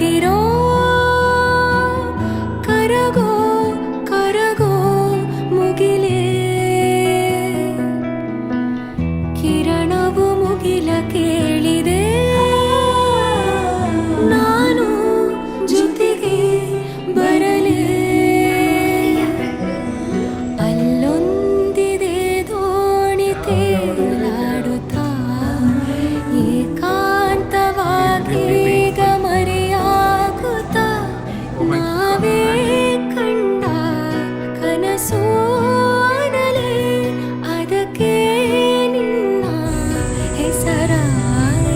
ಕಟ್ಟಿರೋ ಕರಗೋ ಕರಗೋ ಮುಗಿಲೇ ಕಿರಣವು ಮುಗಿಲ ಕೇಳಿದೆ ನಾನು ಜೊತೆಗೆ ಬರಲೇ ಅಲ್ಲೊಂದಿದೆ ದೋಣಿ ತೇಲಾಡುತ್ತಾ ಏಕಾಂತವಾಗಿ ಮರೆಯಾಗುತ್ತಾ ನಾವೇ ಕಂಡ ಕನಸು ಅನಲೇ ಅದಕ್ಕೆ ನಿನ್ನ ಹೆಸರಾಯಿರಲೇ